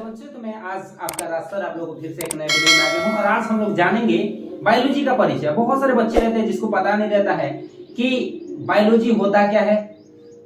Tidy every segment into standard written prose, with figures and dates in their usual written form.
बच्चों, तो मैं आज आपका रास्ता आप लोगों को फिर से एक नए वीडियो में आ गया हूँ और आज हम लोग जानेंगे बायोलॉजी का परिचय। बहुत सारे बच्चे रहते हैं जिसको पता नहीं रहता है कि बायोलॉजी होता क्या है,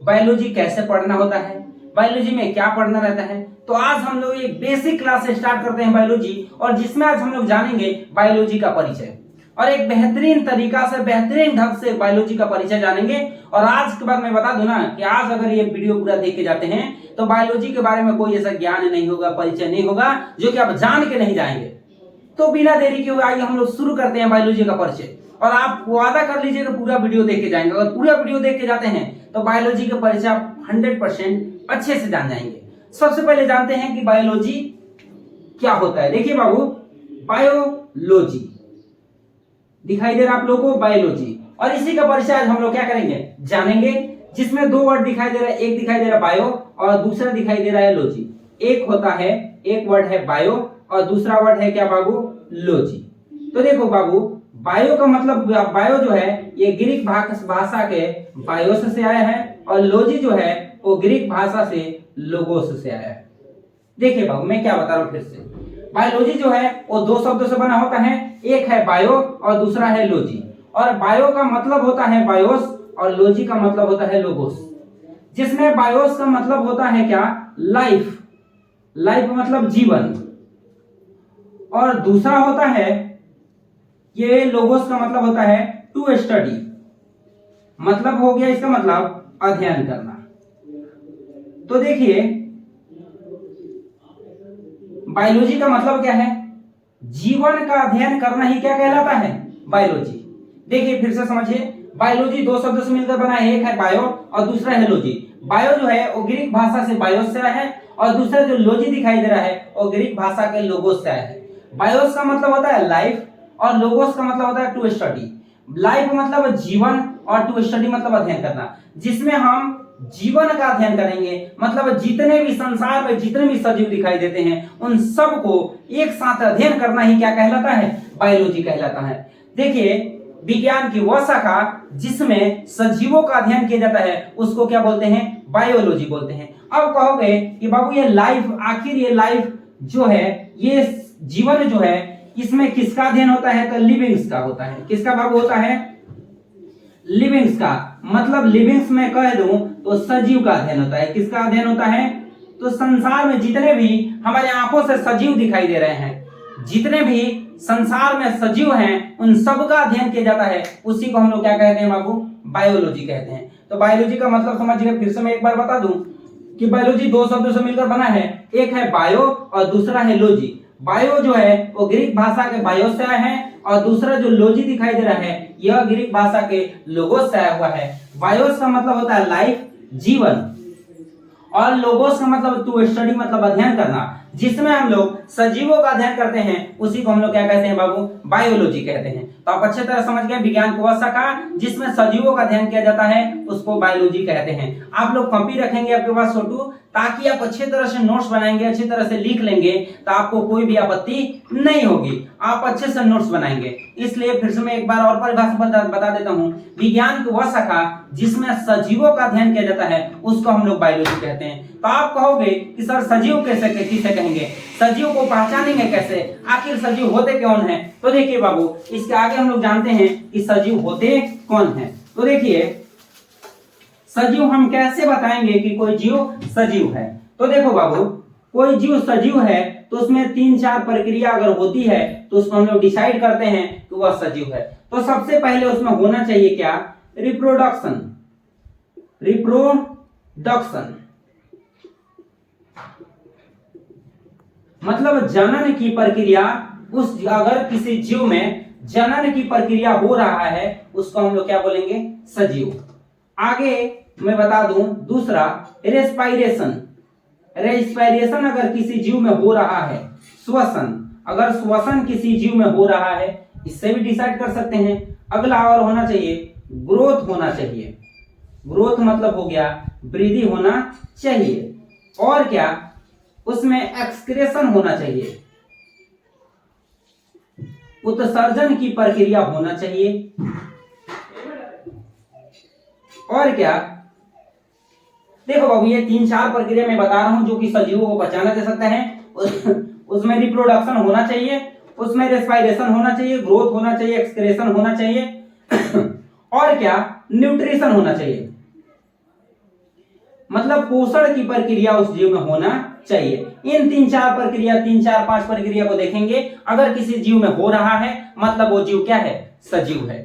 बायोलॉजी कैसे पढ़ना होता है, बायोलॉजी में क्या पढ़ना रहता है। तो आज हम लोग एक बेसिक क्लास से स्टार्ट करते हैं बायोलॉजी, और जिसमें आज हम लोग जानेंगे बायोलॉजी का परिचय और एक बेहतरीन तरीका से, बेहतरीन ढंग से बायोलॉजी का परिचय जानेंगे। और आज के बाद मैं बता दूं ना कि आज अगर ये वीडियो पूरा देख के जाते हैं तो बायोलॉजी के बारे में कोई ऐसा ज्ञान नहीं होगा, परिचय नहीं होगा जो कि आप जान के नहीं जाएंगे। तो बिना देरी के हुए आइए हम लोग शुरू करते हैं बायोलॉजी का परिचय। और आप वादा कर लीजिए कि पूरा वीडियो देख के जाएंगे। अगर पूरा वीडियो देख के जाते हैं तो बायोलॉजी के परिचय आप 100% अच्छे से जान जाएंगे। सबसे पहले जानते हैं कि बायोलॉजी क्या होता है। देखिए बाबू, बायोलॉजी दिखाई दे रहा आप लोगों को, बायोलॉजी, और इसी का परिचय आज हम लोग क्या करेंगे, जानेंगे। जिसमें दो वर्ड दिखाई दे रहा है, एक दिखाई दे रहा है बायो और दूसरा दिखाई दे रहा है लॉजी। एक होता है, एक वर्ड है बायो और दूसरा वर्ड है क्या बाबू, लॉजी। तो देखो बाबू, बायो का मतलब, बायो जो है ये ग्रीक भाषा के बायोस से आया है और लॉजी जो है वो ग्रीक भाषा से लोगोस से आया है। देखिए बाबू, मैं क्या बता रहा हूं फिर से, बायोलॉजी जो है वो दो शब्दों से बना होता है, एक है बायो और दूसरा है लॉजी। और बायो का मतलब होता है बायोस और लॉजी का मतलब होता है लोगोस। जिसमें बायोस का मतलब होता है क्या, लाइफ, लाइफ मतलब जीवन, और दूसरा होता है ये लोगोस का मतलब होता है टू स्टडी, मतलब हो गया इसका मतलब अध्ययन करना। तो देखिए बायोलॉजी का मतलब क्या है, जीवन का अध्ययन करना ही क्या कहलाता है, बायोलॉजी। देखिए फिर से समझिए, बायोलॉजी दो शब्दों से मिलकर बना है, एक है बायो और दूसरा है लॉजी। बायो जो है वो ग्रीक भाषा से बायोस से आया है और दूसरा जो लॉजी दिखाई दे रहा है वो ग्रीक भाषा के लोगोस से आया है। बायोस का मतलब होता है लाइफ और लोगोस का मतलब होता है टू स्टडी। लाइफ मतलब जीवन और टू स्टडी मतलब अध्ययन करना, जिसमें हम जीवन का अध्ययन करेंगे। मतलब जितने भी संसार में जितने भी सजीव दिखाई देते हैं उन सब को एक साथ अध्ययन करना ही क्या कहलाता है, बायोलॉजी कहलाता है। देखिए विज्ञान की वह शाखा जिसमें सजीवों का अध्ययन किया जाता है उसको क्या बोलते हैं, बायोलॉजी बोलते हैं। अब कहोगे कि बाबू ये लाइफ, आखिर ये लाइफ जो है, ये जीवन जो है, इसमें किसका अध्ययन होता है, तो लिविंग्स का होता है। किसका बाबू होता है, लिविंग्स का। मतलब लिविंग्स में कह दूं तो सजीव का अध्ययन होता है। किसका अध्ययन होता है, तो संसार में जितने भी हमारे आंखों से सजीव दिखाई दे रहे हैं, जितने भी संसार में सजीव हैं उन सब का अध्ययन किया जाता है, उसी को हम लोग क्या कहते हैं बाबू, बायोलॉजी कहते हैं। तो बायोलॉजी का मतलब समझिए, फिर से मैं एक बार बता दूं कि बायोलॉजी दो शब्दों से मिलकर बना है, एक है बायो और दूसरा है लॉजी। बायो जो है वो ग्रीक भाषा के बायोस से आया है और दूसरा जो लॉजी दिखाई दे रहा है यह ग्रीक भाषा के लोगोस से आया हुआ है। बायोस का मतलब होता है लाइफ, जीवन, और लोगोस का मतलब टू स्टडी मतलब अध्ययन करना। जिसमें हम लोग सजीवों का अध्ययन करते हैं उसी को हम लोग क्या कहते हैं बाबू, बायोलॉजी कहते हैं। तो आप अच्छे तरह समझ गए, विज्ञान की वह शाखा जिसमें सजीवों का अध्ययन किया जाता है उसको बायोलॉजी कहते हैं। आप लोग कॉपी रखेंगे आपके पास छोटू, ताकि आप अच्छे तरह से नोट्स बनाएंगे, अच्छी तरह से लिख लेंगे तो आपको कोई भी आपत्ति नहीं होगी, आप अच्छे से नोट्स बनाएंगे। इसलिए फिर से मैं एक बार और परिभाषा बता देता हूं, विज्ञान की वह शाखा जिसमें सजीवों का अध्ययन किया जाता है उसको हम लोग बायोलॉजी कहते हैं। तो आप कहोगे कि सर सजीव किसे कहेंगे, सजीव को पहचानेंगे कैसे, आखिर सजीव होते कौन है। तो देखिए बाबू, इसके आगे हम लोग जानते हैं कि सजीव होते कौन है। तो देखिए सजीव हम कैसे बताएंगे कि कोई जीव सजीव है। तो देखो बाबू, कोई जीव सजीव है तो उसमें 3-4 प्रक्रिया अगर होती है तो उसको हम लोग डिसाइड करते हैं कि वह सजीव है। तो सबसे पहले उसमें होना चाहिए क्या, रिप्रोडक्शन, रिप्रोडक्शन मतलब जनन की प्रक्रिया। उस अगर किसी जीव में जनन की प्रक्रिया हो रहा है उसको हम लोग क्या बोलेंगे, सजीव। आगे मैं बता दूं दूसरा, रेस्पायरेशन, रेस्पायरेशन अगर किसी जीव में हो रहा है, श्वसन, अगर श्वसन किसी जीव में हो रहा है, इससे भी डिसाइड कर सकते हैं। अगला और होना चाहिए, ग्रोथ होना चाहिए, ग्रोथ मतलब हो गया वृद्धि होना चाहिए। और क्या, उसमें एक्सक्रेशन होना चाहिए, उत्सर्जन की प्रक्रिया होना चाहिए। और क्या, देखो बाबू ये 3-4 प्रक्रिया मैं बता रहा हूं जो कि सजीवों को पहचाना जा सकता है। उसमें रिप्रोडक्शन होना चाहिए, उसमें रेस्पिरेशन होना चाहिए, ग्रोथ होना चाहिए, एक्सक्रेशन होना चाहिए और क्या, न्यूट्रिशन होना चाहिए। मतलब पोषण की प्रक्रिया उस जीव में होना चाहिए। इन 3-4 प्रक्रिया, 3-4-5 प्रक्रिया को देखेंगे, अगर किसी जीव में हो रहा है मतलब वो जीव क्या है, सजीव है।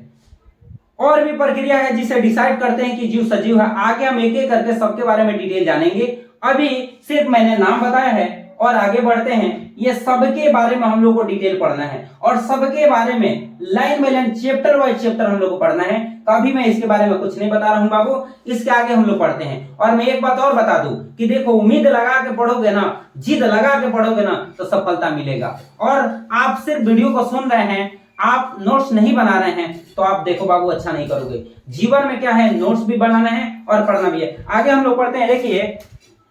और भी प्रक्रिया है जिसे डिसाइड करते हैं कि जीव सजीव है। आगे हम एक एक करके सबके बारे में डिटेल जानेंगे। अभी सिर्फ मैंने नाम बताया है और आगे बढ़ते हैं। ये सबके बारे में हम लोग को डिटेल पढ़ना है और सबके बारे में line by line, chapter wise chapter हम लोग को पढ़ना है। तो अभी मैं इसके बारे में कुछ नहीं बता रहा हूं बाबू, इसके आगे हम लोग पढ़ते हैं। और मैं एक बात और बता दूं कि देखो, उम्मीद लगा के पढ़ोगे ना, जिद लगा के पढ़ोगे ना, तो सफलता मिलेगा। और आप सिर्फ वीडियो को सुन रहे हैं, आप नोट्स नहीं बना रहे हैं, तो आप देखो बाबू अच्छा नहीं करोगे। जीवन में क्या है, नोट्स भी बनाना है और पढ़ना भी है। आगे हम लोग पढ़ते हैं। देखिए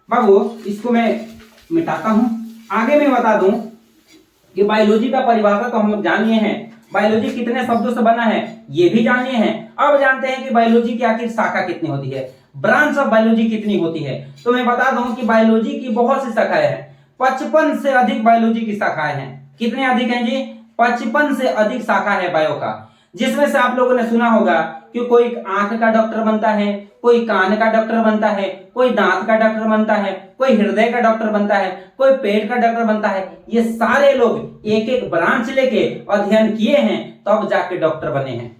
बाबू, इसको मैं मिटाता हूं। आगे मैं बता दूं कि बायोलॉजी का परिभाषा तो हम लोग जान लिए हैं। बायोलॉजी कितने शब्दों से बना है ये भी जान लिए हैं। अब जानते हैं कि बायोलॉजी की आखिर शाखा कितनी होती है, ब्रांच ऑफ बायोलॉजी कितनी होती है। तो मैं बता दूं कि बायोलॉजी की बहुत सी शाखाएं हैं। 55 से अधिक बायोलॉजी की शाखाएं हैं। कितने अधिक हैं जी? 55 से अधिक शाखा है बायो का। जिसमें से आप लोगों ने सुना होगा कि कोई आंख का डॉक्टर बनता है, कोई कान का डॉक्टर बनता है, कोई दांत का डॉक्टर बनता है, कोई हृदय का डॉक्टर बनता है, कोई पेट का डॉक्टर बनता है। ये सारे लोग एक एक ब्रांच लेके अध्ययन किए हैं, तब जाके डॉक्टर बने हैं,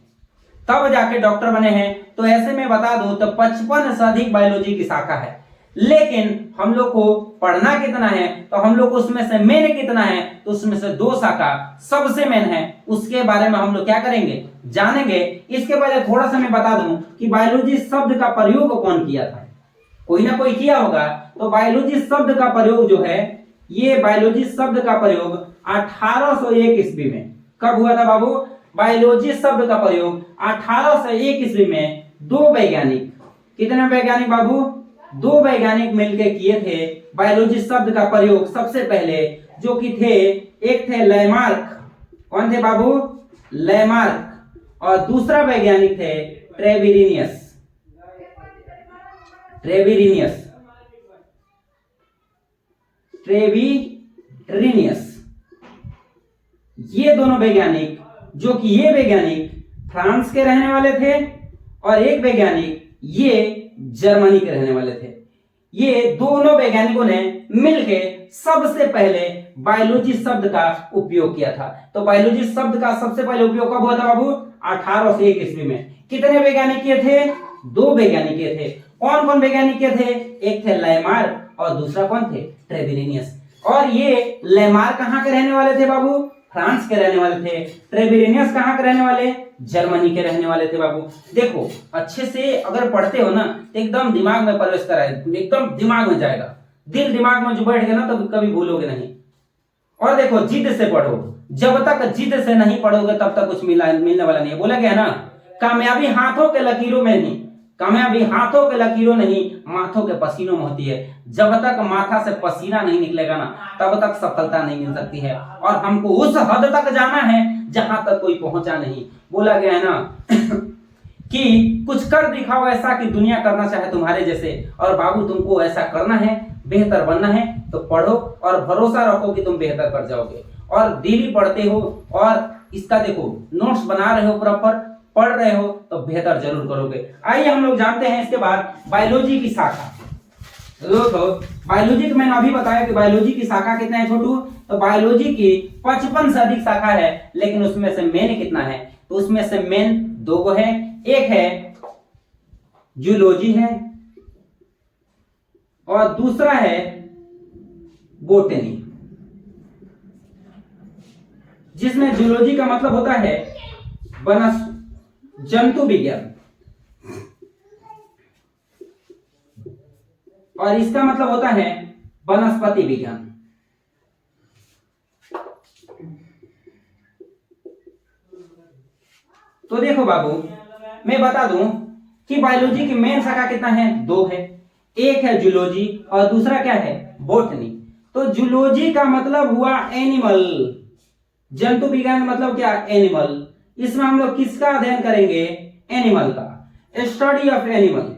तब जाके डॉक्टर बने हैं। तो ऐसे में बता दूं तो 55 से अधिक बायोलॉजी की शाखा है। लेकिन हम लोग को पढ़ना कितना है, तो हम लोग को उसमें से मेन कितना है, तो उसमें से 2 शाखा सबसे मेन है। उसके बारे में हम लोग क्या करेंगे, जानेंगे। इसके पहले थोड़ा सा मैं बता दूं कि बायोलॉजी शब्द का प्रयोग कौन किया था। कोई ना कोई किया होगा। तो बायोलॉजी शब्द का प्रयोग जो है, ये बायोलॉजी शब्द का प्रयोग 1801 ईस्वी में कब हुआ था बाबू? बायोलॉजी शब्द का प्रयोग 1801 ईस्वी में 2 वैज्ञानिक, कितने वैज्ञानिक बाबू? 2 वैज्ञानिक मिलकर किए थे बायोलॉजी शब्द का प्रयोग सबसे पहले, जो कि थे, एक थे लैमार्क। कौन थे बाबू? लैमार्क। और दूसरा वैज्ञानिक थे ट्रेविरिनियस। ट्रेविरिनियस, ट्रेविरिनियस। ये दोनों वैज्ञानिक, जो कि ये वैज्ञानिक फ्रांस के रहने वाले थे और एक वैज्ञानिक ये जर्मनी के रहने वाले थे। ये दोनों वैज्ञानिकों ने मिलके सबसे पहले बायोलॉजी शब्द का उपयोग किया था। तो बायोलॉजी शब्द का सबसे पहले उपयोग कब हुआ था बाबू? 1801 ईस्वी में। कितने वैज्ञानिक किए थे? 2 वैज्ञानिक किए थे। कौन कौन वैज्ञानिक किए थे? एक थे लैमार्क और दूसरा कौन थे? ट्रेविरिनियस। और ये लैमार्क कहां के रहने वाले थे बाबू? फ्रांस के रहने वाले थे। ट्रेविरिनियस कहां के रहने वाले? जर्मनी के रहने वाले थे बाबू। देखो अच्छे से अगर पढ़ते हो ना, तो एकदम दिमाग में प्रवेश कराए, एकदम दिमाग में जाएगा। दिल दिमाग में जो बैठ गया ना, तो कभी भूलोगे नहीं। और देखो जिद से पढ़ो, जब तक जिद से नहीं पढ़ोगे तब तक कुछ मिलने वाला नहीं है। बोला गया ना, कामयाबी हाथों के लकीरों में नहीं, कामयाबी हाथों के लकीरों नहीं, माथों के पसीनों में होती है। जब तक माथा से पसीना नहीं निकलेगा ना, तब तक सफलता नहीं मिल सकती है। और हमको उस हद तक जाना है जहां तक कोई पहुंचा नहीं। बोला गया है ना कि कुछ कर दिखाओ ऐसा कि दुनिया करना चाहे तुम्हारे जैसे। और बाबू तुमको ऐसा करना है, बेहतर बनना है, तो पढ़ो और भरोसा रखो कि तुम बेहतर कर जाओगे। और डेली पढ़ते हो और इसका देखो नोट्स बना रहे हो, प्रॉपर पढ़ रहे हो, तो बेहतर जरूर करोगे। आइए हम लोग जानते हैं इसके बाद बायोलॉजी की शाखा। तो बायोलॉजी को मैंने अभी बताया कि बायोलॉजी की शाखा कितना है छोटू? तो बायोलॉजी की 55 से अधिक शाखा है, लेकिन उसमें से मेन कितना है? तो उसमें से मेन 2 को है। एक है जूलॉजी है और दूसरा है बोटनी। जिसमें जूलॉजी का मतलब होता है जंतु विज्ञान और इसका मतलब होता है वनस्पति विज्ञान। तो देखो बाबू, मैं बता दूं कि बायोलॉजी की मेन शाखा कितना है? 2 है। एक है जूलॉजी और दूसरा क्या है? बोटनी। तो जूलॉजी का मतलब हुआ एनिमल, जंतु विज्ञान मतलब क्या? एनिमल। इसमें हम लोग किसका अध्ययन करेंगे? एनिमल का। Study of animal,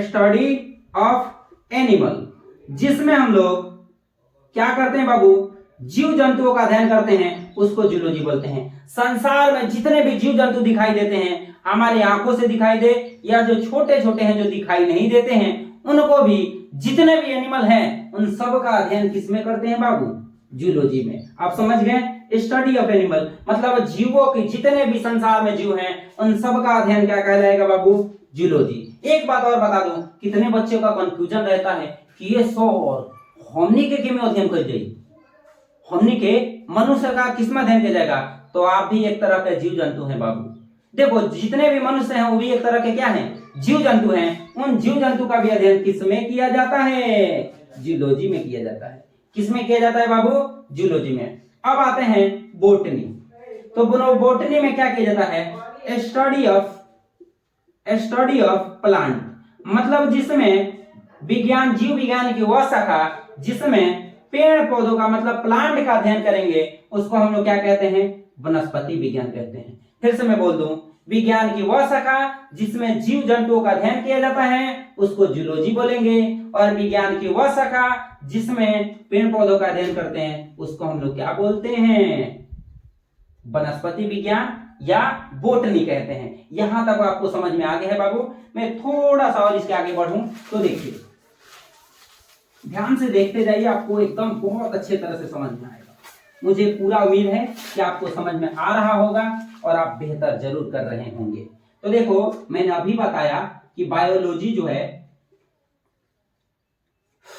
study of animal, जिसमें हम लोग क्या करते हैं बाबू, जीव जंतुओं का अध्ययन करते हैं, उसको जूलॉजी बोलते हैं। संसार में जितने भी जीव जंतु दिखाई देते हैं, हमारी आंखों से दिखाई दे या जो छोटे छोटे हैं जो दिखाई नहीं देते हैं, उनको भी, जितने भी एनिमल हैं उन सब का अध्ययन किसमें करते हैं बाबू, जूलॉजी में। आप समझ गए, स्टडी ऑफ एनिमल मतलब जीवों के जितने भी संसार में जीव हैं उन सब का अध्ययन क्या कहलाएगा बाबू, जूलॉजी। एक बात और बता दूं, कितने बच्चों का कंफ्यूजन रहता है कि ये सौर हमनी के में अध्ययन कर जाए, हमनी के मनुष्य का किसमें अध्ययन किया जाएगा, तो आप भी एक तरह के जीव जंतु हैं बाबू। देखो जितने भी मनुष्य हैं वो भी एक तरह के क्या हैं, जीव जंतु हैं। उन जीव जंतु का भी अध्ययन किसमें किया जाता है, जूलॉजी में किया जाता है। किसमें किया जाता है बाबू, जूलॉजी में। अब आते हैं बोटनी। तो बोटनी में क्या किया जाता है, स्टडी ऑफ प्लांट, मतलब जिसमें विज्ञान, जीव विज्ञान की वह शाखा जिसमें पेड़ पौधों का मतलब प्लांट का अध्ययन करेंगे, उसको हम लोग क्या कहते हैं, वनस्पति विज्ञान कहते हैं। फिर से मैं बोल दूं, विज्ञान की वह शाखा जिसमें जीव जंतुओं का अध्ययन किया जाता है उसको जूलॉजी बोलेंगे, और विज्ञान की वह शाखा जिसमें पेड़ पौधों का अध्ययन करते हैं उसको हम लोग क्या बोलते हैं, वनस्पति विज्ञान या बोटनी कहते हैं। यहां तक आपको समझ में आ गया है बाबू। मैं थोड़ा सा और इसके आगे बढ़ूं तो देखिए, ध्यान से देखते जाइए, आपको एकदम बहुत अच्छे तरह से समझ में आएगा। मुझे पूरा उम्मीद है कि आपको समझ में आ रहा होगा और आप बेहतर जरूर कर रहे होंगे। तो देखो, मैंने अभी बताया कि बायोलॉजी जो है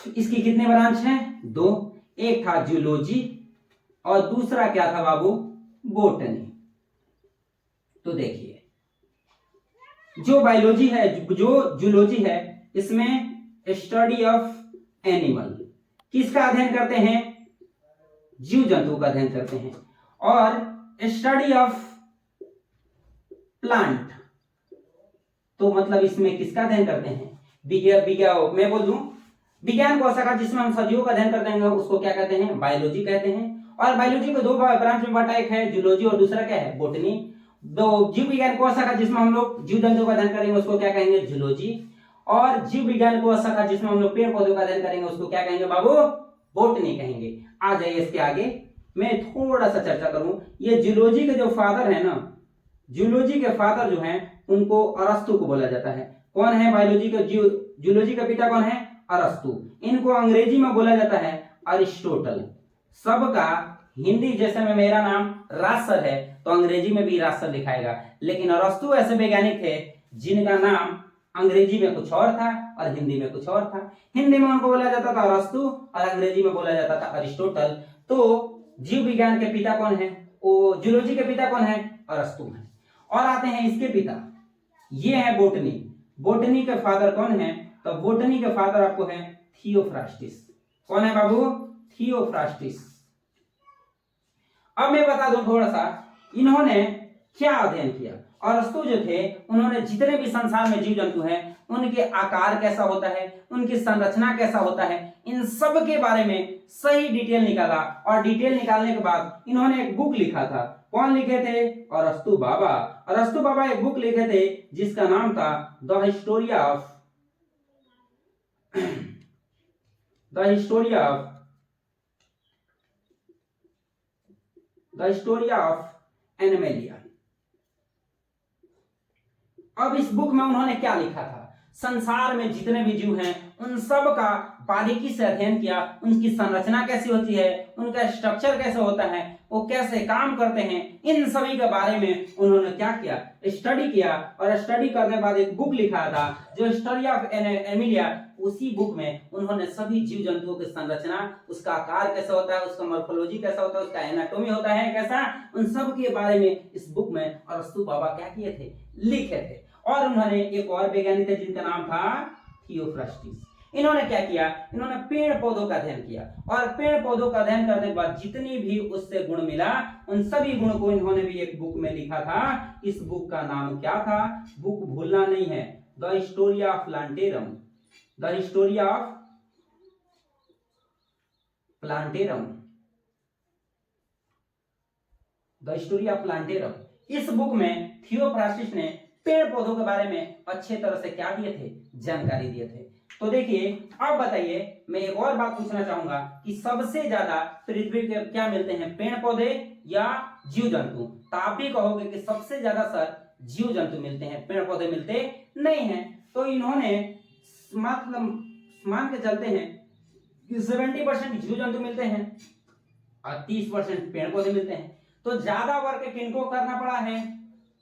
इसकी कितने ब्रांच हैं, दो। एक था जूलॉजी और दूसरा क्या था बाबू, बोटनी। तो देखिए, जो बायोलॉजी है, जो जूलॉजी है, इसमें स्टडी ऑफ एनिमल किसका अध्ययन करते हैं, जीव जंतु का अध्ययन करते हैं। और स्टडी ऑफ प्लांट तो मतलब इसमें किसका अध्ययन करते हैं, विज्ञान, मैं बोल दूं विज्ञान को शाखा जिसमें हम सजीवों का अध्ययन करते हैं उसको क्या कहते हैं, बायोलॉजी कहते हैं। और बायोलॉजी को दो ब्रांच में बांटा, एक है जूलॉजी और दूसरा क्या है, बोटनी। दो जीव विज्ञान को शाखा जिसमें हम लोग जीव जंतु का अध्ययन करेंगे उसको क्या कहेंगे, जूलॉजी। और जीव विज्ञान को शाखा जिसमें हम लोग पेड़ पौधों का अध्ययन करेंगे उसको क्या कहेंगे बाबू, बोटनी कहेंगे। आ जाइए इसके आगे मैं थोड़ा सा चर्चा करूं। ये जूलॉजी के जो फादर है ना, जूलॉजी के फादर जो हैं उनको अरस्तु को बोला जाता है। कौन है बायोलॉजी का, जूलॉजी का पिता कौन है, अरस्तु। इनको अंग्रेजी में बोला जाता है अरिस्टोटल। सबका हिंदी जैसे में मेरा नाम राजसर है तो अंग्रेजी में भी राजसर लिखाएगा, लेकिन अरस्तु ऐसे वैज्ञानिक थे जिनका नाम अंग्रेजी में कुछ और था और हिंदी में कुछ और था। हिंदी में उनको बोला जाता था अरस्तु और अंग्रेजी में बोला जाता था अरिस्टोटल। तो जीव विज्ञान के पिता कौन है, वो जूलॉजी के पिता कौन है, अरस्तु है। और आते हैं इसके पिता, ये है बोटनी। बोटनी के फादर कौन है, तो बोटनी के फादर आपको है थियोफ्रास्टिस। कौन है बाबू, थियोफ्रास्टिस। अब मैं बता दूं थोड़ा सा इन्होंने क्या अध्ययन किया। अरस्तु जो थे उन्होंने जितने भी संसार में जीव जंतु हैं उनके आकार कैसा होता है, उनकी संरचना कैसा होता है, इन सब के बारे में सही डिटेल निकाला। और डिटेल निकालने के बाद इन्होंने एक बुक लिखा था। कौन लिखे थे, अरस्तु बाबा। अरस्तु बाबा एक बुक लिखे थे जिसका नाम था द हिस्टोरिया ऑफ एनिमेलिया। अब इस बुक में उन्होंने क्या लिखा था, संसार में जितने भी जीव हैं उन सब का बारीकी से अध्ययन किया। उनकी संरचना कैसी होती है, उनका स्ट्रक्चर कैसे होता है, वो कैसे काम करते हैं, इन सभी के बारे में उन्होंने क्या किया, स्टडी किया। और स्टडी करने के बाद एक बुक लिखा था जो हिस्टोरिया ऑफ एनिमेलिया। उसी बुक में उन्होंने सभी जीव जंतुओं की संरचना, उसका आकार कैसा होता है, उसका मॉर्फोलॉजी कैसा होता है, उसका एनाटॉमी होता है कैसा, उन सब के बारे में इस बुक में अरस्तु बाबा क्या किए थे, लिखे थे। और उन्होंने एक और वैज्ञानिक थे जिनका नाम था थियोफ्रास्टिस। इन्होंने क्या किया, इन्होंने पेड़ पौधों का अध्ययन किया। और पेड़ पौधों का अध्ययन करने के बाद जितनी भी उससे गुण मिला उन सभी गुण को इन्होंने भी एक बुक में लिखा था। इस बुक का नाम क्या था, बुक भूलना नहीं है, the Historia of plantarum. The Historia of plantarum, the Historia of plantarum. इस बुक में थियोफ्रास्टिस ने पेड़ पौधों के बारे में अच्छे तरह से क्या दिए थे, जानकारी दिए थे। तो देखिए अब बताइए, मैं एक और बात पूछना चाहूंगा कि सबसे ज्यादा पृथ्वी पे क्या मिलते हैं, पेड़ पौधे या जीव जंतु? तो आप भी कहोगे कि सबसे ज्यादा सर जीव जंतु मिलते हैं, पेड़ पौधे मिलते नहीं हैं। तो इन्होंने मतलब मान के चलते हैं कि 70% जीव जंतु मिलते हैं और 30% पेड़ पौधे मिलते हैं। तो ज्यादा वर्क किनको करना पड़ा है?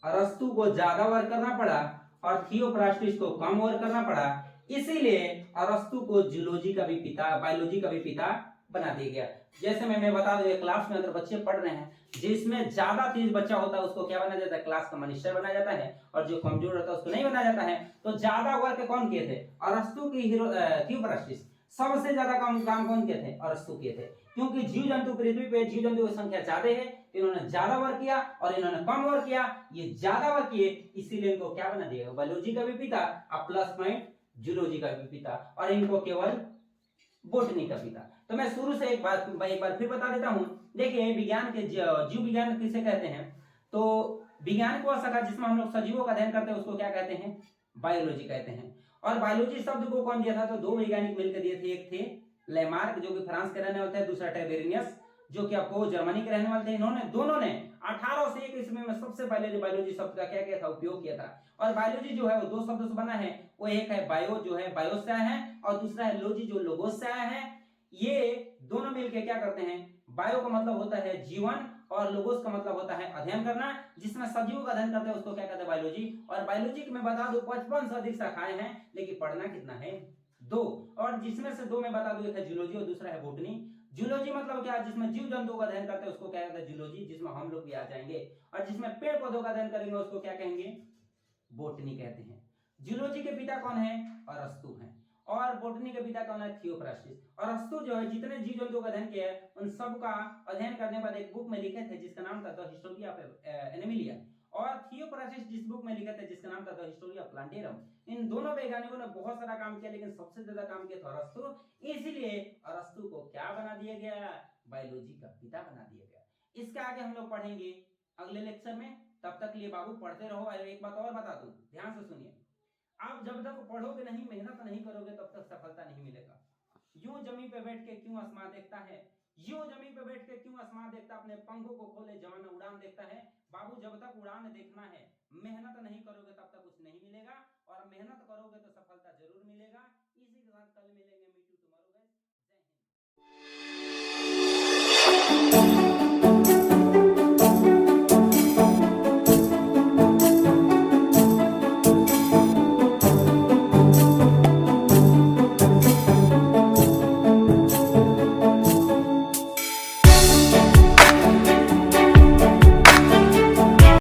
अरस्तु को ज्यादा वर्क करना पड़ा और थियोफ्रास्टस को कम वर्क करना पड़ा। इसीलिए अरस्तु को जूलॉजी का भी पिता, बायोलॉजी का भी पिता बना दिया गया। जैसे मैं बता दूं, क्लास में अगर बच्चे पढ़ रहे हैं, जिसमें ज्यादा तेज बच्चा होता है उसको क्या बनाया जाता है? क्लास का मॉनिटर बनाया जाता है, और जो कमजोर होता है उसको नहीं बनाया जाता है। तो ज्यादा वर्क कौन किए थे? अरस्तु की थियोफ्रास्टस। सबसे ज्यादा काम कौन किए थे? अरस्तु किए थे। क्योंकि जीव जंतु पृथ्वी पे जीव जंतु की संख्या ज्यादा है, इन्होंने ज्यादा वर्क किया और इन्होंने कम वर्क किया। ये ज्यादा वर्क किए, इसीलिए इनको क्या बना दिया? बायोलॉजी का भी पिता और प्लस पॉइंट जूलॉजी का भी पिता, और इनको केवल बोटनी का पिता। तो मैं शुरू से एक बार फिर बता देता हूं। देखिए विज्ञान के जीव विज्ञान किसे कहते हैं? तो विज्ञान को शाखा जिसमें हम लोग सजीवों का अध्ययन करते हैं उसको क्या कहते हैं? बायोलॉजी कहते हैं। और बायोलॉजी शब्द को कौन दिया था? तो दो वैज्ञानिक मिलकर दिए थे। एक थे लेमार्क जो कि फ्रांस के रहने वाले थे, दूसरा टेबेरिनियस जो कि आपको जर्मनी के रहने वाले थे। इन्होंने दोनों ने 1801 ईस्वी में सबसे पहले बायोलॉजी शब्द का क्या किया था? उपयोग किया था। और बायोलॉजी जो है वो दो शब्दों से बना है। वो एक है बायो जो है बायो से आया है, और दूसरा है लॉजी जो लोगोस से आया है। ये दोनों मिलकर क्या करते हैं? बायो का मतलब होता है जीवन और लोगोस का मतलब होता है अध्ययन करना। जिसमें सजीवों का अध्ययन करते हैं उसको क्या कहते हैं? बायोलॉजी। और बायोलॉजी की मैं बता दूं 55 से अधिक शाखाएं हैं, लेकिन पढ़ना कितना है? दो। और जिसमें से दो मैं बता दूं, एक है जूलॉजी और दूसरा है बोटनी। जूलॉजी मतलब क्या? जिसमें जीव जंतुओं का अध्ययन करते हैं उसको क्या कहते हैं? जूलॉजी, जिसमें हम लोग भी आ जाएंगे। और जिसमें पेड़ पौधों का अध्ययन करेंगे उसको क्या कहेंगे? बोटनी कहते हैं। जूलॉजी के पिता कौन है? अरस्तु हैं। और बोटनी के पिता कौन है? थियोफ्रास्टस। और अरस्तु जो है जितने जीव जंतुओं का अध्ययन किया है उन सब का अध्ययन करने के बाद एक बुक में लिखे थे जिसका नाम था द हिस्टोरी ऑफ एनिमलिया। और थियोफ्रास्टस जिस बुक में लिखे थे जिसका नाम था द हिस्टोरी ऑफ प्लांटेरम। इन दोनों वैज्ञानिकों ने बहुत सारा काम किया, लेकिन सबसे ज्यादा काम किया था अरस्तु। इसलिए अरस्तु को क्या बना दिया गया? बायोलॉजी का पिता बना दिया गया। इसके आगे हम लोग पढ़ेंगे अगले लेक्चर में। तब तक लिए बाबू पढ़ते रहो। और एक बात और बता दूं, ध्यान से सुनिए। आप जब तक पढ़ोगे नहीं, मेहनत नहीं करोगे, तब तक सफलता नहीं मिलेगा। यूं जमीन पे बैठ के क्यों आसमान देखता है? यूं जमीन पे बैठ के क्यों आसमान देखता? अपने पंखों को खोले जवान उड़ान देखता है। बाबू जब तक उड़ान देखना है, मेहनत नहीं करोगे तब तक कुछ नहीं मिलेगा, और मेहनत करोगे तो सफलता जरूर मिलेगा। इसी के साथ कल मिलेंगे। Meet you tomorrow guys. Jai Hind.